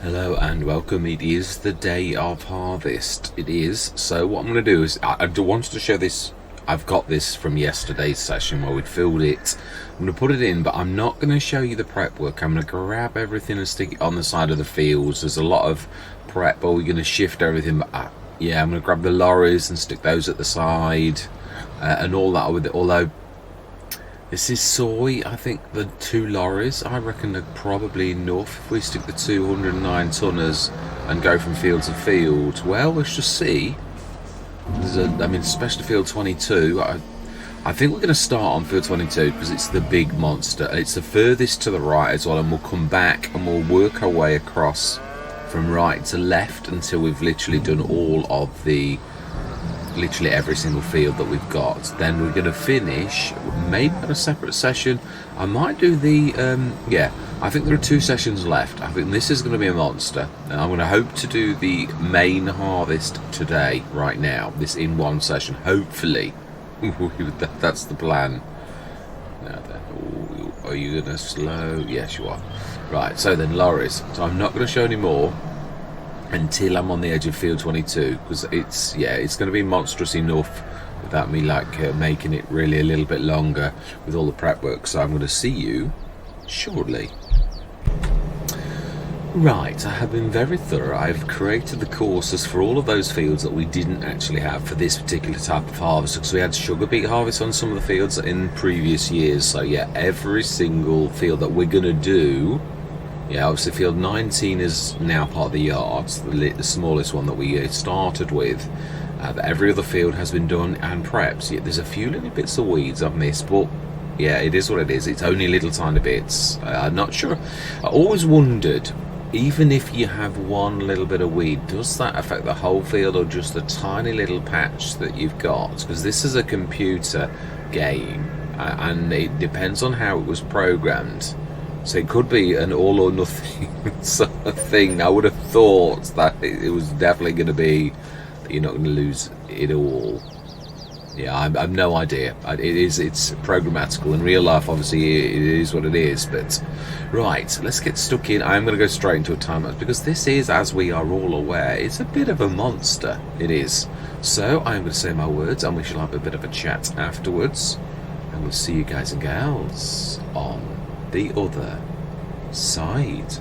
Hello and welcome. It is the day of harvest. It is. So what I'm going to do is I wanted to show this. I've got this from yesterday's session where we'd filled it. I'm going to put it in, but I'm not going to show you the prep work. I'm going to grab everything and stick it on the side of the fields. There's a lot of prep, but we're going to shift everything. Yeah, I'm going to grab the lorries and stick those at the side and all that with it. Although this is soy. I think the two lorries, I reckon, are probably enough if we stick the 209 tonners and go from field to field. Well, let's just see. Especially field 22. I think we're going to start on field 22 because it's the big monster. It's the furthest to the right as well, and we'll come back and we'll work our way across from right to left until we've literally done literally every single field that we've got. Then we're going to finish maybe on a separate session. I might do I think there are two sessions left. I think this is going to be a monster, and I'm going to hope to do the main harvest today, right now, this in one session, hopefully. That's the plan. Now then, are you going to slow? Yes, you are. Right, so then lorries. So I'm not going to show any more until I'm on the edge of field 22, because it's going to be monstrous enough without me making it really a little bit longer with all the prep work. So I'm going to see you shortly. Right, I have been very thorough. I've created the courses for all of those fields that we didn't actually have for this particular type of harvest, because we had sugar beet harvest on some of the fields in previous years. So yeah, every single field that we're going to do. Yeah, obviously field 19 is now part of the yards, the smallest one that we started with. But every other field has been done and prepped. Yeah, there's a few little bits of weeds I've missed, but yeah, it is what it is. It's only little tiny bits. I'm not sure. I always wondered, even if you have one little bit of weed, does that affect the whole field or just the tiny little patch that you've got? Because this is a computer game, and it depends on how it was programmed. So it could be an all or nothing sort of thing. I would have thought that it was definitely going to be that you're not going to lose it all. Yeah, I've no idea. It's programmatical. In real life, obviously, it is what it is. But right, let's get stuck in. I'm going to go straight into a time lapse because this is, as we are all aware, it's a bit of a monster. It is. So I'm going to say my words, and we shall have a bit of a chat afterwards. And we'll see you guys and gals on the other side.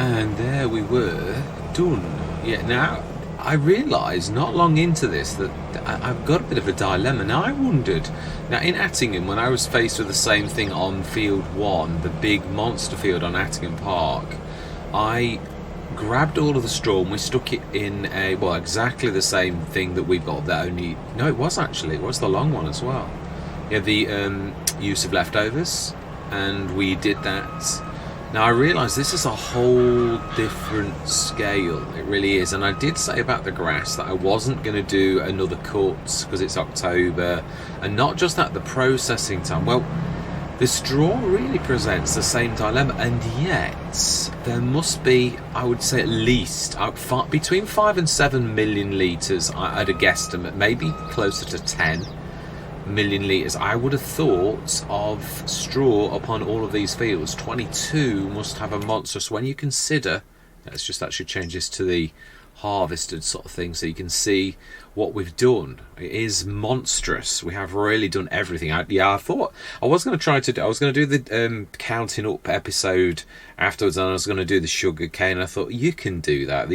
And there we were, done. Yeah, now I realised not long into this that I've got a bit of a dilemma. Now I wondered, now in Attingham, when I was faced with the same thing on field 1, the big monster field on Attingham Park, I grabbed all of the straw and we stuck it in a, well, exactly the same thing that we've got, that only, no, it was the long one as well. Yeah, the use of leftovers, and we did that. Now I realise this is a whole different scale, it really is, and I did say about the grass that I wasn't going to do another cut because it's October, and not just that, the processing time. Well, the straw really presents the same dilemma, and yet there must be, I would say, at least between 5 and 7 million litres, I'd a guesstimate, maybe closer to 10 million litres I would have thought of straw upon all of these fields. 22 must have a monstrous, when you consider, let's just actually change this to the harvested sort of thing so you can see what we've done. It is monstrous. We have really done everything. I thought I was going to I was going to do the counting up episode afterwards, and I was going to do the sugar cane. I thought, you can do that.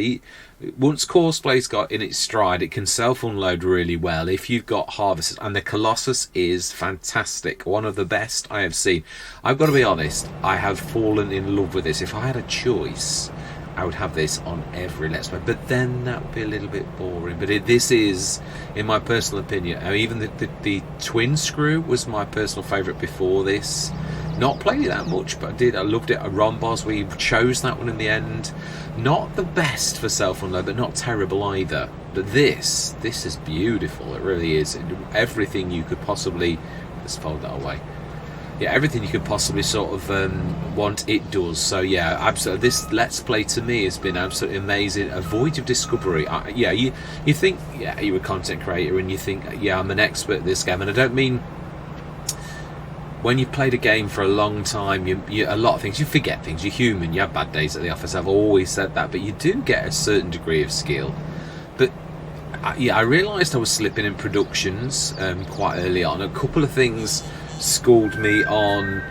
Once Coursplay's got in its stride, it can self-unload really well if you've got harvesters, and the Colossus is fantastic, one of the best I have seen. I've got to be honest, I have fallen in love with this. If I had a choice, I would have this on every Let's Play, but then that would be a little bit boring. But this is, in my personal opinion, even the twin screw was my personal favourite before this. Not played it that much, but I loved it. A Rombos, we chose that one in the end. Not the best for self-unload, but not terrible either. But this is beautiful. It really is. Everything you could possibly, let's fold that away. Yeah, everything you could possibly sort of want, it does. So yeah, absolutely. This Let's Play to me has been absolutely amazing. A voyage of discovery. Yeah, you think, yeah, you're a content creator, and you think, yeah, I'm an expert at this game, and I don't mean. When you've played a game for a long time, a lot of things, you forget things. You're human. You have bad days at the office. I've always said that, but you do get a certain degree of skill. But yeah, I realised I was slipping in productions quite early on. A couple of things schooled me on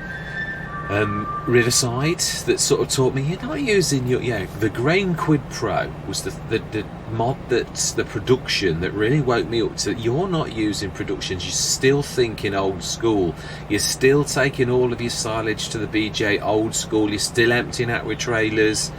Riverside that sort of taught me you're not using your, the Grain Quid Pro was the mod, that's the production that really woke me up to. You're not using productions, you're still thinking old school, you're still taking all of your silage to the BJ old school, you're still emptying out with trailers.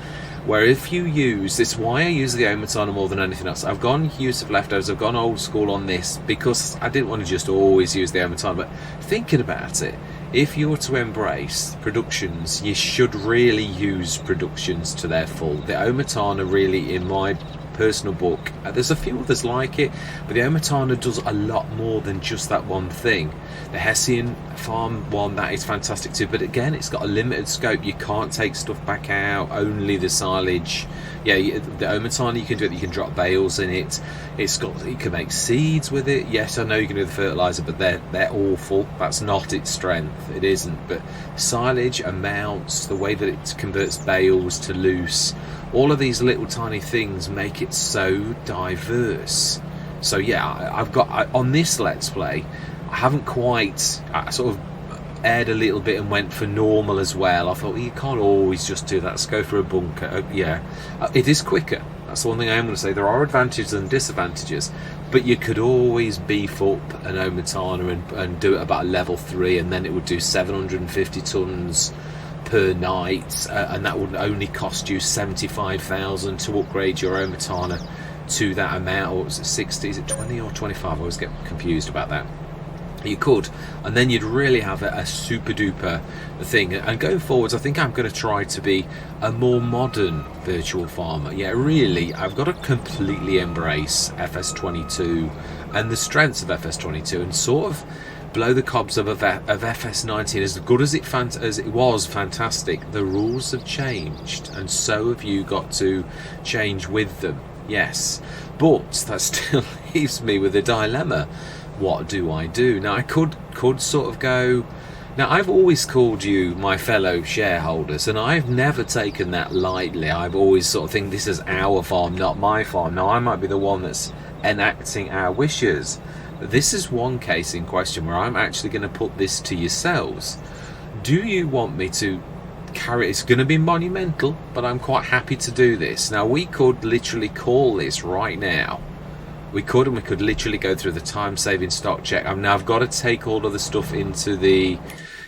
Where if you use, this why I use the Omatana more than anything else. I've gone use of leftovers, I've gone old school on this because I didn't want to just always use the Omatana. But thinking about it, if you're to embrace productions, you should really use productions to their full. The Omatana really, in my personal book, there's a few others like it, but the Omatana does a lot more than just that one thing. The Hessian farm one, that is fantastic too, but again, it's got a limited scope. You can't take stuff back out, only the silage. Yeah, the Omatana, you can do it, you can drop bales in it. You can make seeds with it. Yes, I know you can do the fertilizer, but they're awful. That's not its strength, it isn't. But silage, amounts, the way that it converts bales to loose, all of these little tiny things make it so diverse. So yeah, I've got on this Let's Play, I haven't quite, I sort of aired a little bit and went for normal as well. I thought, well, you can't always just do that, let's go for a bunker. Yeah, it is quicker. That's the one thing I am going to say. There are advantages and disadvantages, but you could always beef up an Omatana and do it about level 3, and then it would do 750 tons per night, and that would only cost you 75,000 to upgrade your Omatana to that amount. Or was it 60? Is it 20 or 25? I always get confused about that. You could, and then you'd really have a super duper thing. And going forwards, I think I'm going to try to be a more modern virtual farmer. Yeah, really, I've got to completely embrace FS22 and the strengths of FS22 and sort of blow the cobs of FS19. As good as it was fantastic, the rules have changed, and so have you got to change with them. Yes, but that still leaves me with a dilemma. What do I do? Now I could sort of go, now I've always called you my fellow shareholders, and I've never taken that lightly. I've always sort of think this is our farm, not my farm. Now I might be the one that's enacting our wishes. This is one case in question where I'm actually going to put this to yourselves. Do you want me to carry. It's going to be monumental, but I'm quite happy to do this. Now, we could literally call this right now. We could, and we could literally go through the time-saving stock check. Now I've got to take all of the stuff into the...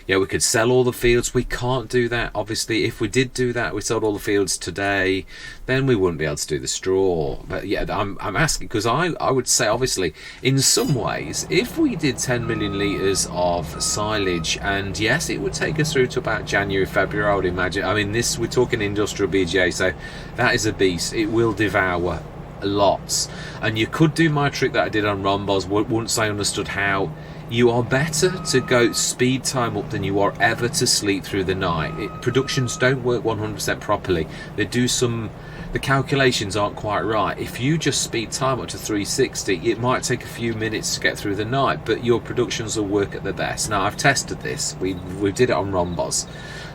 Yeah, we could sell all the fields. We can't do that. Obviously, if we did do that, we sold all the fields today, then we wouldn't be able to do the straw. But yeah, I'm asking, because I would say, obviously, in some ways, if we did 10 million litres of silage, and yes, it would take us through to about January, February, I would imagine. I mean, we're talking industrial BGA, so that is a beast. It will devour lots. And you could do my trick that I did on rhombos once I understood how. You are better to go speed time up than you are ever to sleep through the night. Productions don't work 100% properly. They do the calculations aren't quite right. If you just speed time up to 360, it might take a few minutes to get through the night, but your productions will work at the best. Now, I've tested this. We did it on rhombos.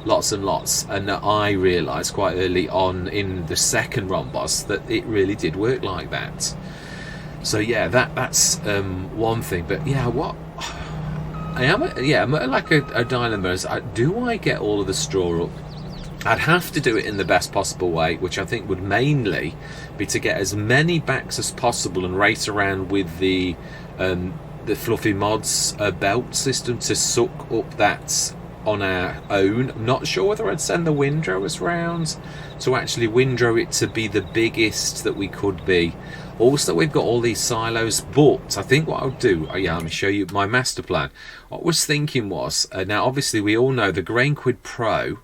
Lots and lots, and I realised quite early on in the second rhombos that it really did work like that. So yeah, that's one thing. But yeah, what I'm at like a dilemma. Do I get all of the straw up? I'd have to do it in the best possible way, which I think would mainly be to get as many backs as possible and race around with the Fluffy Mods belt system to suck up that on our own. I'm not sure whether I'd send the windrowers round to actually windrow it to be the biggest that we could be. Also, we've got all these silos, but I think what I'll do, let me show you my master plan. What I was thinking was, now obviously we all know the GrainQuid Pro.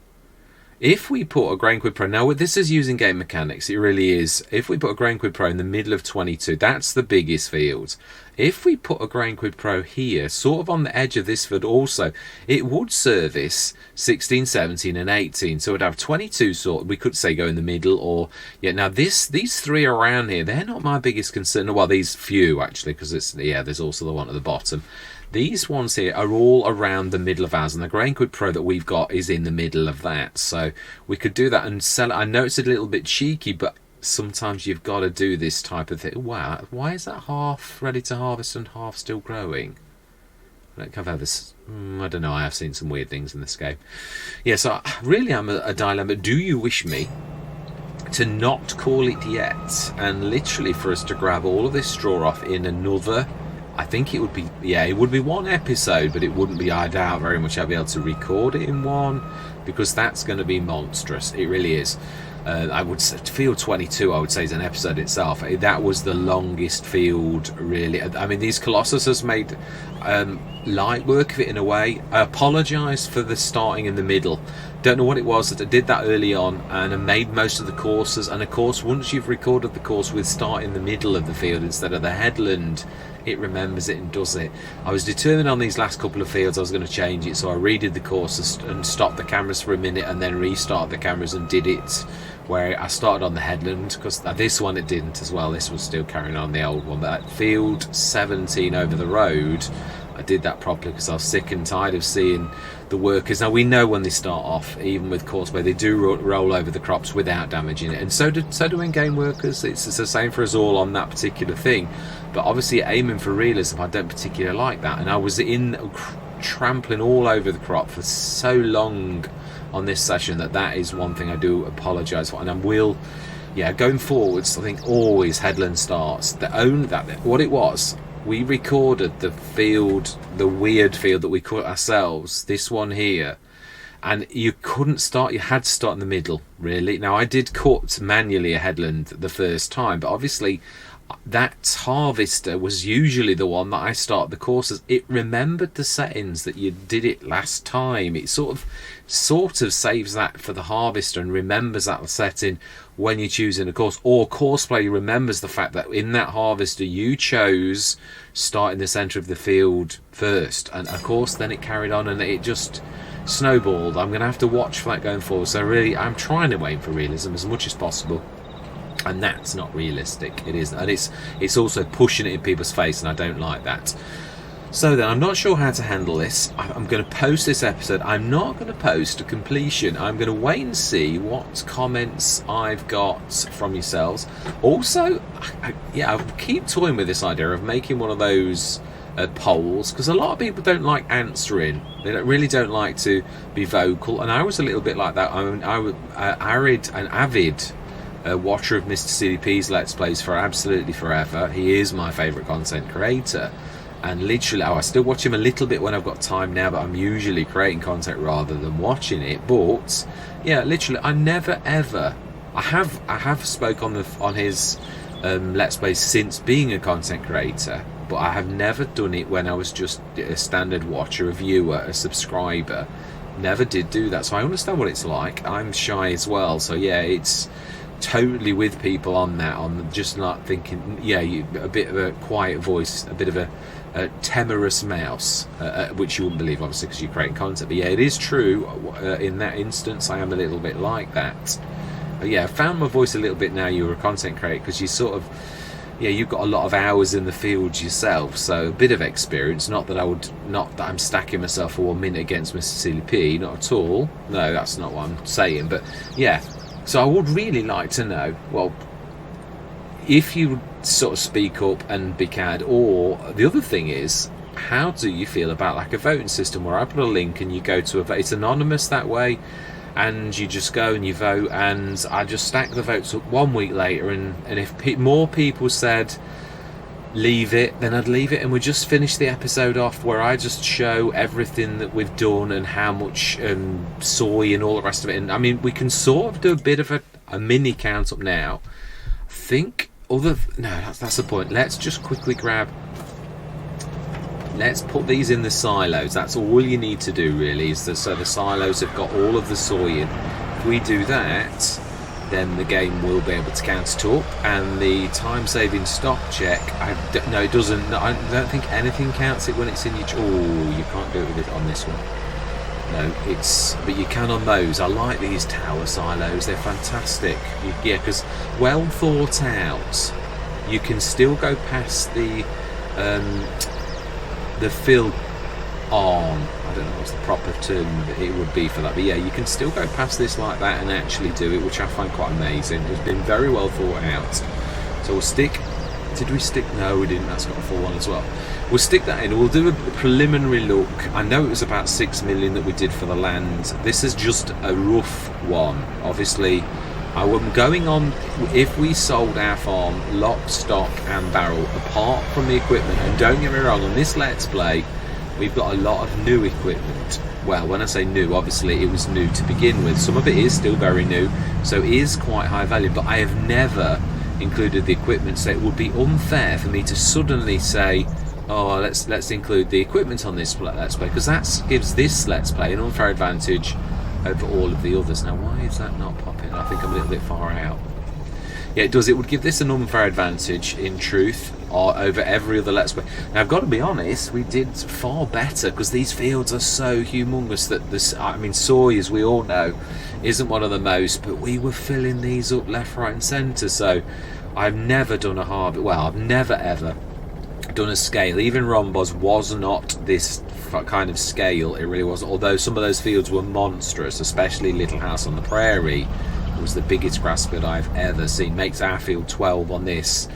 If we put a GrainQuid Pro, now this is using game mechanics, it really is. If we put a GrainQuid Pro in the middle of 22, that's the biggest field. If we put a GrainQuid Pro here, sort of on the edge of this field also, it would service 16, 17 and 18. So it'd have 22 sort, we could say go in the middle, or, yeah, now these three around here, they're not my biggest concern. Well, these few actually, because it's, yeah, there's also the one at the bottom. These ones here are all around the middle of ours, and the GrainQuid Pro that we've got is in the middle of that. So we could do that and sell it. I know it's a little bit cheeky, but sometimes you've got to do this type of thing. Wow, why is that half ready to harvest and half still growing? I don't have this. I don't know. I have seen some weird things in this game. Yeah, so really I'm a dilemma. Do you wish me to not call it yet, and literally for us to grab all of this straw off in another... I think it would be, yeah, it would be one episode, but it wouldn't be, I doubt very much I'll be able to record it in one, because that's going to be monstrous. It really is. I would say, field 22, I would say, is an episode itself. That was the longest field, really. I mean, these Colossus has made light work of it in a way. I apologise for the starting in the middle. Don't know what it was that I did that early on, and I made most of the courses. And of course, once you've recorded the course with start in the middle of the field instead of the headland, it remembers it and does it. I was determined on these last couple of fields I was going to change it, so I redid the course and stopped the cameras for a minute and then restarted the cameras and did it where I started on the headland, because this one it didn't as well. This was still carrying on the old one, but at field 17 over the road I did that properly because I was sick and tired of seeing the workers. Now we know when they start off, even with Courseway, they do roll over the crops without damaging it, and so do in-game workers. It's the same for us all on that particular thing. But obviously aiming for realism, I don't particularly like that, and I was trampling all over the crop for so long on this session that is one thing I do apologise for, and I will, yeah, going forwards, I think always headland starts. What it was, we recorded the field, the weird field that we cut ourselves, this one here, and you couldn't start, you had to start in the middle, really. Now I did cut manually a headland the first time, but obviously that harvester was usually the one that I start the courses. It remembered the settings that you did it last time. It sort of saves that for the harvester and remembers that setting when you're choosing a course. Or Courseplay remembers the fact that in that harvester you chose start in the centre of the field first, and of course then it carried on and it just snowballed. I'm going to have to watch for that going forward. So really I'm trying to aim for realism as much as possible, and that's not realistic. It isn't, and it's also pushing it in people's face, and I don't like that. So then I'm not sure how to handle this. I'm going to post this episode. I'm not going to post a completion. I'm going to wait and see what comments I've got from yourselves. Also, I keep toying with this idea of making one of those polls, because a lot of people don't like answering. They really don't like to be vocal, and I was a little bit like that. I mean, I was an avid watcher of Mr. CDP's Let's Plays for absolutely forever. He is my favourite content creator, and literally, I still watch him a little bit when I've got time now, but I'm usually creating content rather than watching it. But yeah, literally, I never ever. I have spoke on his Let's Plays since being a content creator, but I have never done it when I was just a standard watcher, a viewer, a subscriber. Never did do that, so I understand what it's like. I'm shy as well, so yeah, it's totally with people on that, on just not thinking, yeah, a bit of a quiet voice, a bit of a timorous mouse, which you wouldn't believe obviously because you're creating content, but yeah, it is true. In that instance, I am a little bit like that. But yeah, I found my voice a little bit now you're a content creator, because you sort of, yeah, you've got a lot of hours in the field yourself, so a bit of experience. Not that I'm stacking myself for 1 minute against Mr. CLP, not at all. No, that's not what I'm saying. But yeah, so I would really like to know, well, if you sort of speak up and be cad, or the other thing is, how do you feel about like a voting system where I put a link and you go to a vote? It's anonymous that way, and you just go and you vote, and I just stack the votes up 1 week later, and if more people said leave it, then I'd leave it, and we'd just finish the episode off where I just show everything that we've done and how much soy and all the rest of it. And I mean, we can sort of do a bit of a mini count up now. I think that's the point. Let's just quickly let's put these in the silos. That's all you need to do really, is so the silos have got all of the soy in. If we do that, then the game will be able to count it up. And the time-saving stock check, no, it doesn't. No, I don't think anything counts it when it's in each. Oh, you can't do it with it on this one. No, but you can on those. I like these tower silos. They're fantastic. Yeah, because well thought out. You can still go past the fill on. I don't know what's the proper term it would be for that, but yeah, you can still go past this like that and actually do it, which I find quite amazing. It's been very well thought out. So we'll stick. Did we stick? No, we didn't. That's got a full one as well. We'll stick that in. We'll do a preliminary look. I know it was about 6 million that we did for the land. This is just a rough one. Obviously, I'm going on, if we sold our farm lock, stock and barrel apart from the equipment, and don't get me wrong, on this Let's Play we've got a lot of new equipment. Well, when I say new, obviously it was new to begin with. Some of it is still very new, so it is quite high value, but I have never included the equipment, so it would be unfair for me to suddenly say, oh, let's include the equipment on this Let's Play, because that gives this Let's Play an unfair advantage over all of the others. Now, why is that not popping? I think I'm a little bit far out. Yeah, it does. It would give this an unfair advantage, in truth, over every other Let's Play. Now, I've got to be honest, we did far better, because these fields are so humongous that this, I mean, soy, as we all know, isn't one of the most, but we were filling these up left, right and centre. So I've never done a harvest. Well, I've never ever done a scale. Even Rhombos was not this kind of scale. It really wasn't. Although some of those fields were monstrous, especially Little House on the Prairie was the biggest grass field I've ever seen. Makes our field 12 on this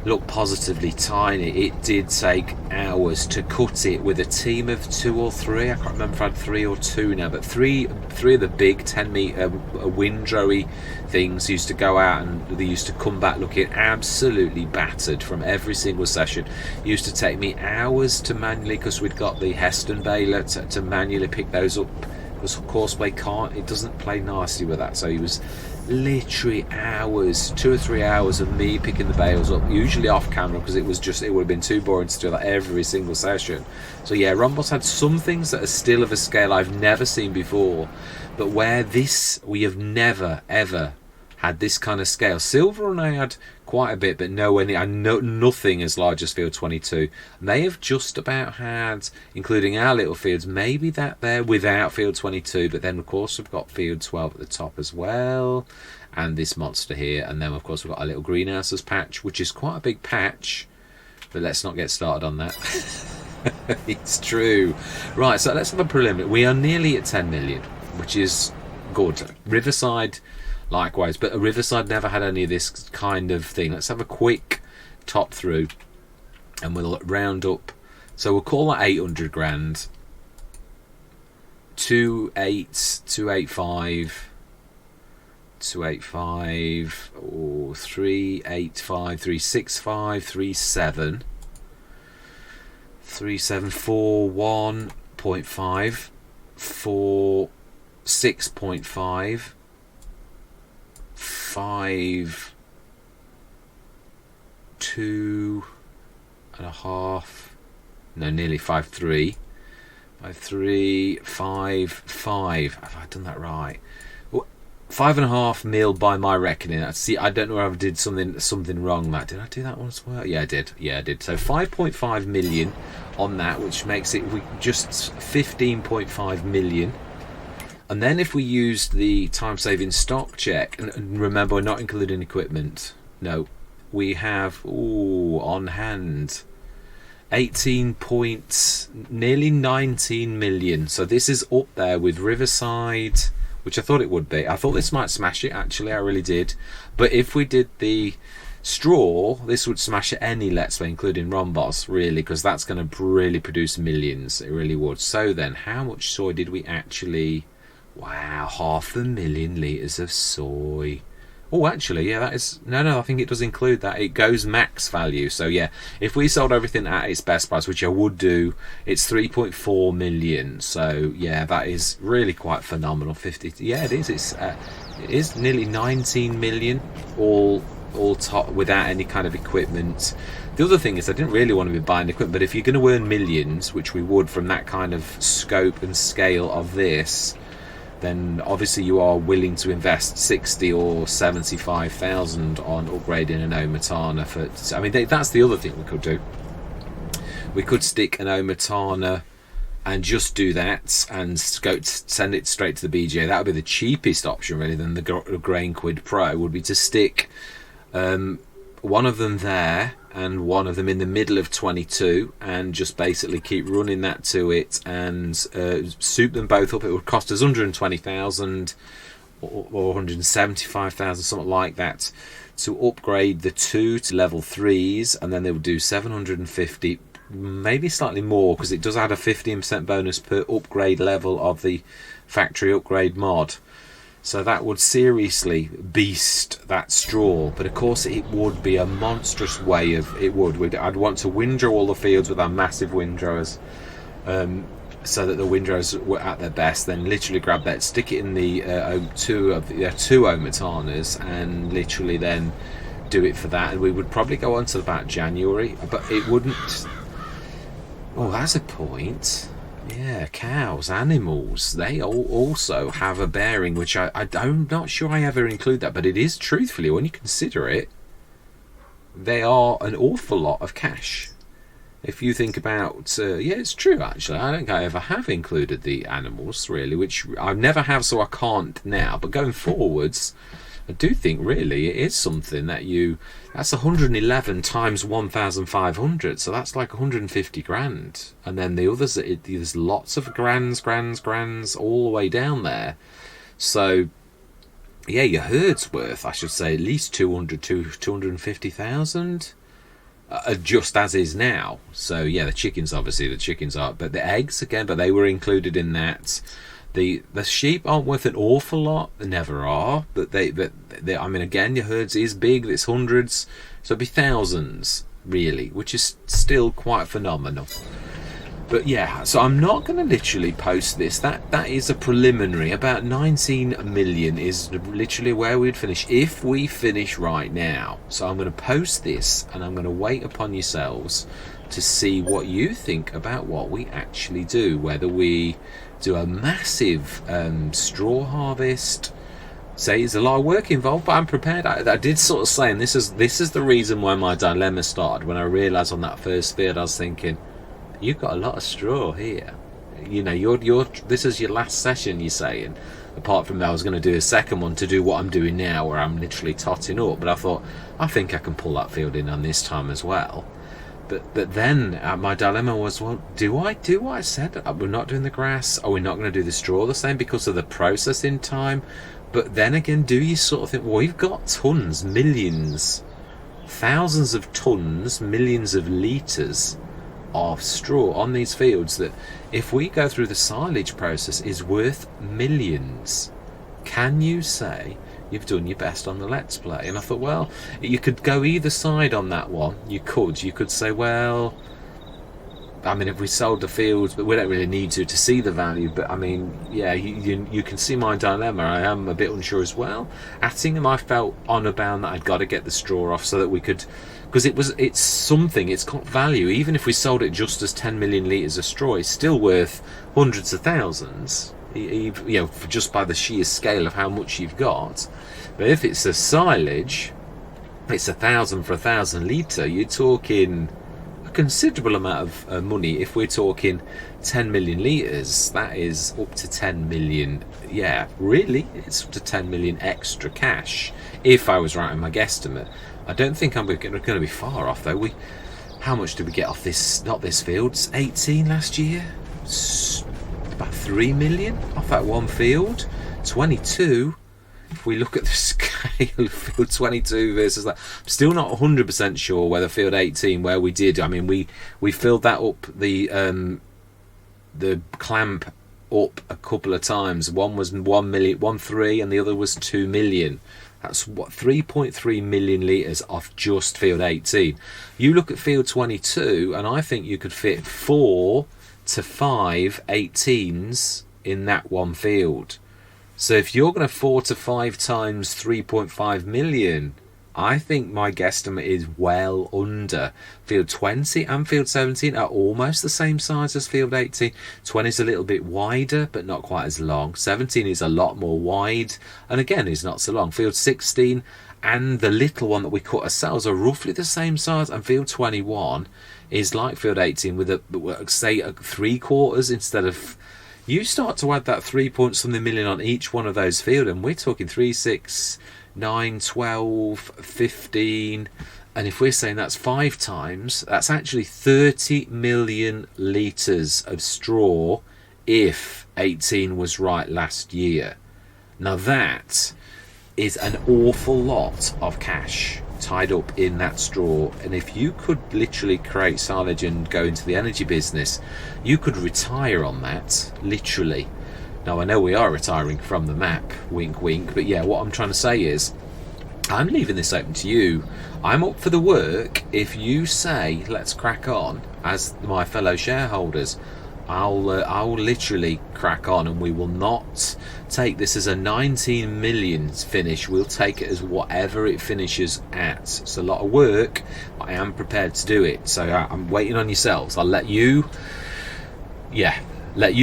look positively tiny. It did take hours to cut it with a team of 2 or 3. I can't remember if I had 3 or 2 now, but three of the big 10-metre windrowy things used to go out, and they used to come back looking absolutely battered from every single session. It used to take me hours to manually, because we'd got the Heston baler, to manually pick those up, because Courseplay it doesn't play nicely with that. So it was literally hours, 2 or 3 hours of me picking the bales up, usually off camera, because it would have been too boring to do that every single session. So yeah, Rhombos had some things that are still of a scale I've never seen before, but where we have never ever had this kind of scale. Silver and I had quite a bit, but nowhere near, nothing as large as field 22. And they have just about had, including our little fields, maybe that there without field 22, but then of course we've got field 12 at the top as well, and this monster here, and then of course we've got our little greenhouses patch, which is quite a big patch, but let's not get started on that. It's true. Right, so let's have a preliminary. We are nearly at 10 million, which is good. Riverside likewise, but Riverside never had any of this kind of thing. Let's have a quick top through and we'll round up So we'll call that 800 grand. 285 or 385, 365, 3741.5, 46.5, 5, 2.5, no, nearly 5.3, 5.3, 5.5. Have I done that right? 5.5 mil by my reckoning. See, I don't know if I did something wrong. That did I do that one as well? Yeah, I did. So 5.5 million on that, which makes it just 15.5 million. And then if we used the time-saving stock check, and remember, we're not including equipment. No, we have on hand 18 points, nearly 19 million. So this is up there with Riverside, which I thought it would be. I thought this might smash it, actually, I really did. But if we did the straw, this would smash any Let's Play, including Rombos, really, because that's going to really produce millions. It really would. So then, how much soy did we actually... Wow, 500,000 litres of soy. Oh, actually, yeah, that is... No, I think it does include that. It goes max value. So, yeah, if we sold everything at its best price, which I would do, it's 3.4 million. So, yeah, that is really quite phenomenal. 50... Yeah, it is. It is nearly 19 million, all top, without any kind of equipment. The other thing is, I didn't really want to be buying equipment, but if you're going to earn millions, which we would from that kind of scope and scale of this... then obviously you are willing to invest 60 or 75,000 on upgrading an Omatana for... I mean, that's the other thing we could do. We could stick an Omatana and just do that and send it straight to the BGA. That would be the cheapest option, really, than the Grain Quid Pro, would be to stick one of them there and one of them in the middle of 22 and just basically keep running that to it and soup them both up. It would cost us 120,000 or 175,000, something like that, to upgrade the two to level 3s, and then they would do 750, maybe slightly more, because it does add a 15% bonus per upgrade level of the factory upgrade mod. So that would seriously beast that straw, but of course it would be a monstrous way of... I'd want to windrow all the fields with our massive windrowers, so that the windrows were at their best. Then literally grab that, stick it in the two Omatanas, and literally then do it for that. And we would probably go on to about January, but it wouldn't... Oh, that's a point. Yeah, cows, animals, they also have a bearing, which I'm not sure I ever include that, but it is, truthfully, when you consider it, they are an awful lot of cash. If you think about, yeah, it's true, actually. I don't think I ever have included the animals, really, which I never have, so I can't now. But going forwards, I do think, really, it is something that that's 111 times 1,500, so that's like 150 grand. And then the others, there's lots of grands all the way down there. So, yeah, your herd's worth, I should say, at least 250,000, just as is now. So, yeah, the chickens are, but the eggs, again, but they were included in that. The sheep aren't worth an awful lot. They never are. But they, I mean, again, your herds is big. It's hundreds. So it'd be thousands, really, which is still quite phenomenal. But yeah, so I'm not going to literally post this. That is a preliminary. About 19 million is literally where we'd finish if we finish right now. So I'm going to post this, and I'm going to wait upon yourselves to see what you think about what we actually do. Whether we do a massive straw harvest. Say there's a lot of work involved, but I'm prepared. I did sort of say, and this is the reason why my dilemma started. When I realised on that first field, I was thinking, you've got a lot of straw here. You know, this is your last session, you're saying. Apart from that, I was going to do a second one to do what I'm doing now, where I'm literally totting up. But I thought, I think I can pull that field in on this time as well. But then my dilemma was, well, do I do what I said? We're not doing the grass. Are we not going to do the straw the same because of the processing time? But then again, do you sort of think, well, we've got tons, millions, thousands of tons, millions of litres of straw on these fields that, if we go through the silage process, is worth millions. Can you say you've done your best on the Let's Play? And I thought, well, you could go either side on that one. You could say, well, I mean, if we sold the fields, but we don't really need to see the value. But I mean, yeah, you can see my dilemma. I am a bit unsure as well. Attingham, I felt honour bound that I'd got to get the straw off so that we could, because it's something, it's got value. Even if we sold it just as 10 million litres of straw, it's still worth hundreds of thousands, you know, just by the sheer scale of how much you've got. But if it's a silage, it's 1,000 for 1,000 litre, you're talking considerable amount of money. If we're talking 10 million litres, that is up to 10 million. Yeah, really, it's up to 10 million extra cash, if I was right in my guesstimate. I don't think I'm going to be far off though. How much did we get off this, not this field, 18 last year? About 3 million off that one field. 22, if we look at the scale of field 22 versus that, I'm still not 100% sure whether field 18, where we did, I mean, we filled that up, the clamp up a couple of times. One was 1.3 and the other was 2 million. That's what, 3.3 million litres off just field 18. You look at field 22 and I think you could fit 4 to 5 18s in that one field. So if you're going to 4 to 5 times 3.5 million, I think my guesstimate is well under. Field 20 and field 17 are almost the same size as field 18. 20 is a little bit wider, but not quite as long. 17 is a lot more wide, and again, is not so long. Field 16 and the little one that we cut ourselves are roughly the same size, and field 21 is like field 18 with say a 3/4 instead of. You start to add that 3 point something million on each one of those fields, and we're talking 3, 6, 9, 12, 15, and if we're saying that's 5 times, that's actually 30 million litres of straw if 18 was right last year. Now that is an awful lot of cash tied up in that straw, and if you could literally create silage and go into the energy business, you could retire on that, literally. Now I know we are retiring from the map, wink wink, but yeah, what I'm trying to say is I'm leaving this open to you. I'm up for the work. If you say let's crack on as my fellow shareholders, I'll literally crack on, and we will not take this as a 19 million finish. We'll take it as whatever it finishes at. It's a lot of work, but I am prepared to do it. So I'm waiting on yourselves. I'll let you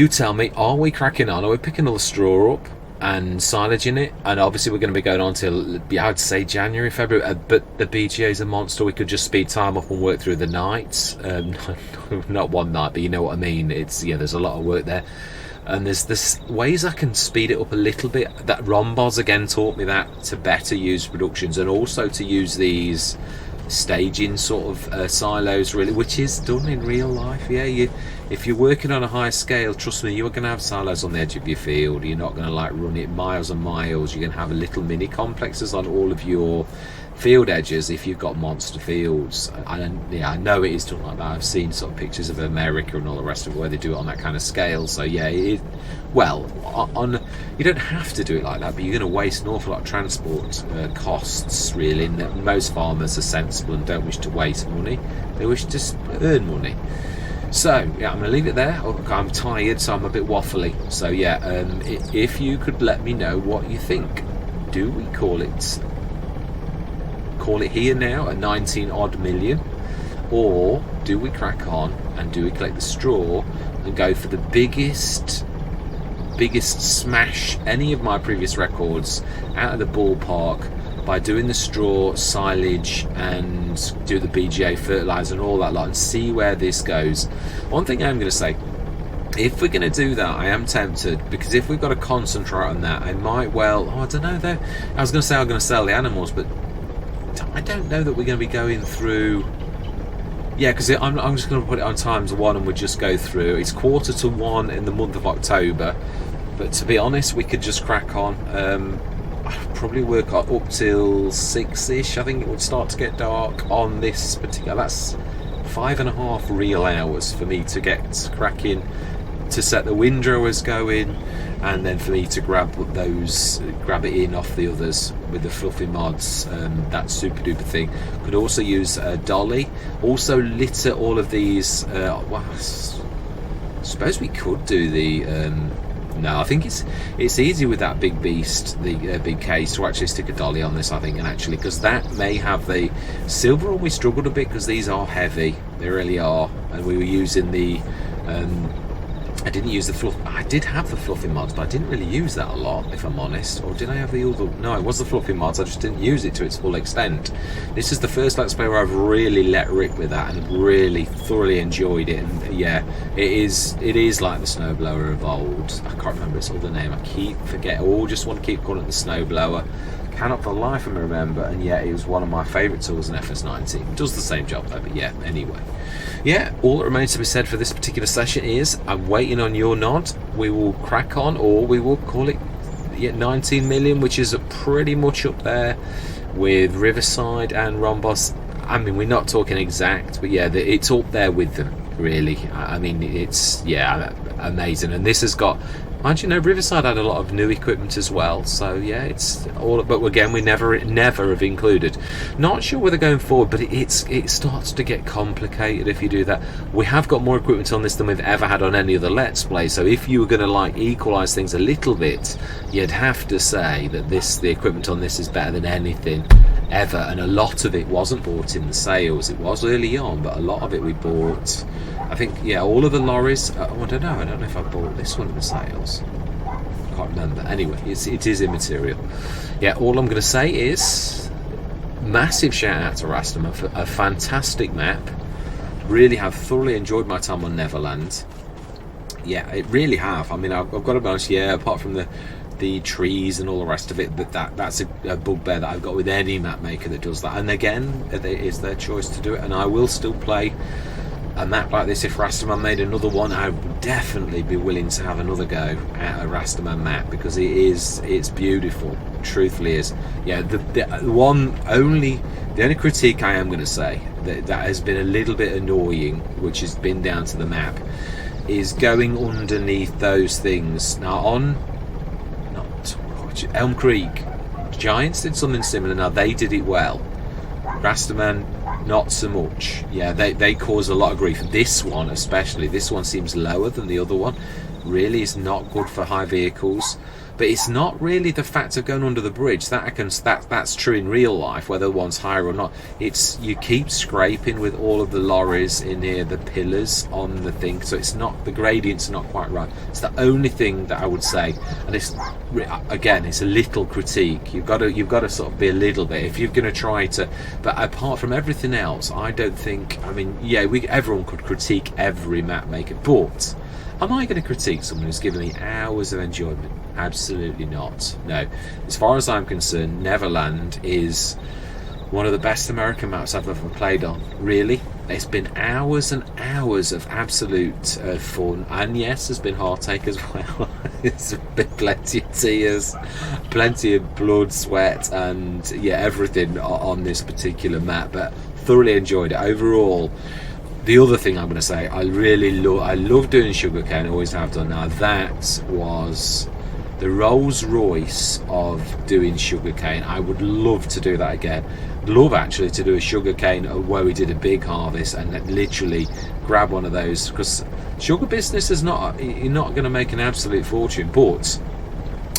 tell me, are we cracking on? Are we picking all the straw up and silaging it? And obviously we're going to be going on till, I'd say, January, February, but the BGA is a monster. We could just speed time up and work through the nights. Not one night, but you know what I mean. It's, yeah, there's a lot of work there, and there's ways I can speed it up a little bit. That Rombos again taught me that, to better use productions, and also to use these staging sort of silos, really, which is done in real life. Yeah, if you're working on a high scale, trust me, you're going to have silos on the edge of your field. You're not going to like run it miles and miles. You're going to have little mini complexes on all of your field edges if you've got monster fields. I know it is done like that. I've seen sort of pictures of America and all the rest of it where they do it on that kind of scale. So yeah, you don't have to do it like that, but you're going to waste an awful lot of transport costs, really. And most farmers are sensible and don't wish to waste money. They wish to earn money. So yeah, I'm going to leave it there. I'm tired, so I'm a bit waffly. So yeah, if you could let me know what you think. Do we call it here now at 19 odd million, or do we crack on and do we collect the straw and go for the biggest smash any of my previous records out of the ballpark by doing the straw, silage, and do the BGA fertilizer and all that lot, and see where this goes. One thing I'm going to say, if we're going to do that, I am tempted, because if we've got to concentrate on that, I might well, I don't know though, I was going to say I'm going to sell the animals, but I don't know that we're going to be going through. Yeah, because I'm just going to put it on ×1 and we'll just go through. It's 1/4 in the month of October, but to be honest, we could just crack on. I'd probably work up till 6ish. I think it would start to get dark on this particular. That's 5.5 real hours for me to get cracking, to set the windrowers going, and then for me to grab it in off the others with the fluffy mods. That super duper thing. Could also use a dolly. Also litter all of these. Well, I suppose we could do the. No, I think it's easy with that big beast, the big case, to actually stick a dolly on this, I think, and actually, because that may have the silver one. We struggled a bit because these are heavy, they really are, and we were using the I didn't use the fluff. I did have the fluffy mods, but I didn't really use that a lot, if I'm honest. Or did I have the other? No, it was the fluffy mods. I just didn't use it to its full extent. This is the first Let's Play where I've really let rip with that and really thoroughly enjoyed it. And yeah, it is like the snowblower of old. I can't remember its other name. I keep forgetting. I all just want to keep calling it the snowblower. Cannot for the life of me remember, and yeah, it was one of my favourite tools in FS19. It does the same job though, but yeah, anyway. Yeah, all that remains to be said for this particular session is I'm waiting on your nod. We will crack on, or we will call it 19 million, which is pretty much up there with Riverside and Rhombos. I mean, we're not talking exact, but yeah, it's up there with them, really. I mean, it's, yeah, amazing. And this has got, mind you know, Riverside had a lot of new equipment as well, so yeah, it's all, but again, we never have included. Not sure whether going forward, but it starts to get complicated if you do that. We have got more equipment on this than we've ever had on any other Let's Play, so if you were going to like equalise things a little bit, you'd have to say that the equipment on this is better than anything ever, and a lot of it wasn't bought in the sales. It was early on, but a lot of it we bought. I think, yeah, all of the lorries. I don't know if I bought this one in the sales. I can't remember. Anyway, it is immaterial. Yeah, all I'm going to say is massive shout out to Rastaman for a fantastic map. Really have thoroughly enjoyed my time on Neverland. Yeah, it really have. I mean, I've got to be honest. Yeah, apart from the trees and all the rest of it, but that's a bugbear that I've got with any map maker that does that. And again, it is their choice to do it, and I will still play a map like this. If Rastaman made another one, I would definitely be willing to have another go at a Rastaman map, because it's beautiful, truthfully is. Yeah, the only critique I am going to say that has been a little bit annoying, which has been down to the map, is going underneath those things. Now on Elm Creek, Giants did something similar. Now they did it well. Rastaman, not so much. Yeah, they cause a lot of grief. This one especially, this one seems lower than the other one. Really is not good for high vehicles. But it's not really the fact of going under the bridge. That's true in real life, whether one's higher or not. It's you keep scraping with all of the lorries in here, the pillars on the thing, so it's not, the gradient's not quite right. It's the only thing that I would say, and it's, again, it's a little critique. You've got to sort of be a little bit, if you're going to try to. But apart from everything else, I don't think. I mean, yeah, everyone could critique every map maker, but am I going to critique someone who's given me hours of enjoyment? Absolutely not. No. As far as I'm concerned, Neverland is one of the best American maps I've ever played on. Really. It's been hours and hours of absolute fun. And yes, there's been heartache as well. It's been plenty of tears, plenty of blood, sweat, and yeah, everything on this particular map. But thoroughly enjoyed it. Overall, the other thing I'm going to say, I love doing sugarcane, always have done. Now that was the Rolls Royce of doing sugarcane. I would love to do that again. Love actually to do a sugarcane where we did a big harvest and literally grab one of those, because sugar business is not, you're not going to make an absolute fortune, but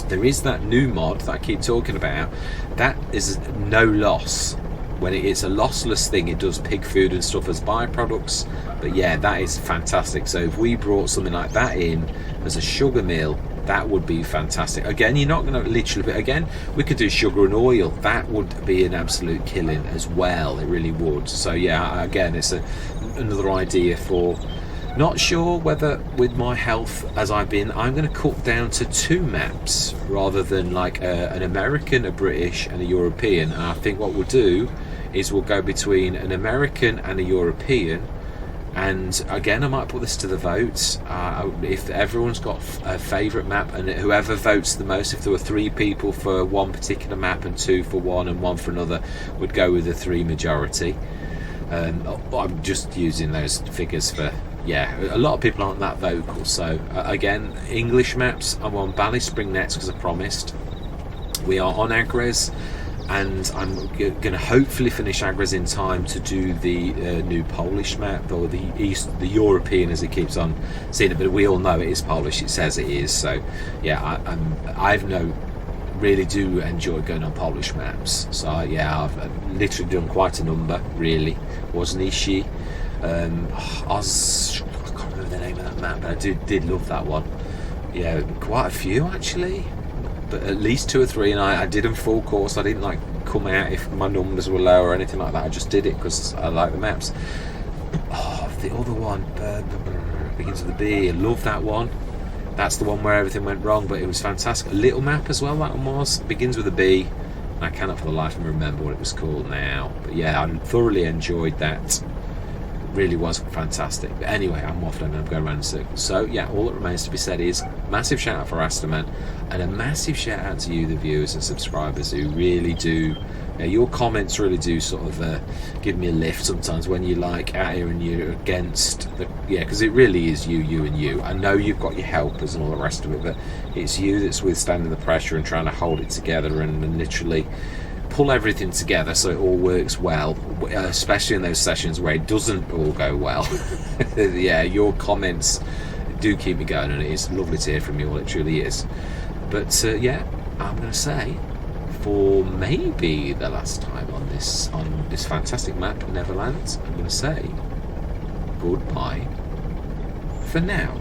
there is that new mod that I keep talking about that is no loss. When it's a lossless thing, it does pig food and stuff as byproducts. But yeah, that is fantastic. So if we brought something like that in as a sugar mill, that would be fantastic. Again, you're not going to literally, but again, we could do sugar and oil. That would be an absolute killing as well. It really would. So yeah, again, it's another idea for. Not sure whether with my health as I've been, I'm going to cut down to 2 maps rather than like an American, a British and a European. And I think what we'll do is we'll go between an American and a European. And again, I might put this to the votes. If everyone's got a favourite map, and whoever votes the most, if there were 3 people for one particular map and 2 for one and 1 for another, would go with the 3 majority. I'm just using those figures for, yeah, a lot of people aren't that vocal. So again, English maps, I'm on Ballyspring next because I promised. We are on Agres, and I'm going to hopefully finish Agres in time to do the new Polish map, or the European as it keeps on saying it, but we all know it is Polish, it says it is. So yeah, I've really do enjoy going on Polish maps. So yeah, I've literally done quite a number, really. Wozniacki, Oz, I can't remember the name of that map, but I did love that one. Yeah, quite a few actually, but at least 2 or 3, and I did them full course. I didn't like come out if my numbers were low or anything like that. I just did it because I like the maps. Oh, the other one begins with a B. I love that one. That's the one where everything went wrong, but it was fantastic. A little map as well, that one was. It begins with a B, and I cannot for the life of me remember what it was called now. But yeah, I thoroughly enjoyed that. Really was fantastic. But anyway, I'm waffling and I'm going around in circles. So yeah, all that remains to be said is massive shout out for Rastaman, and a massive shout out to you, the viewers and subscribers, who really do, your comments really do sort of give me a lift sometimes when you like out here and you're against the, because it really is you and you. I know you've got your helpers and all the rest of it, but it's you that's withstanding the pressure and trying to hold it together and literally pull everything together so it all works well, especially in those sessions where it doesn't all go well. Yeah, your comments do keep me going, and it is lovely to hear from you all, it truly is. But yeah, I'm going to say, for maybe the last time on this fantastic map, Neverland, I'm going to say goodbye for now.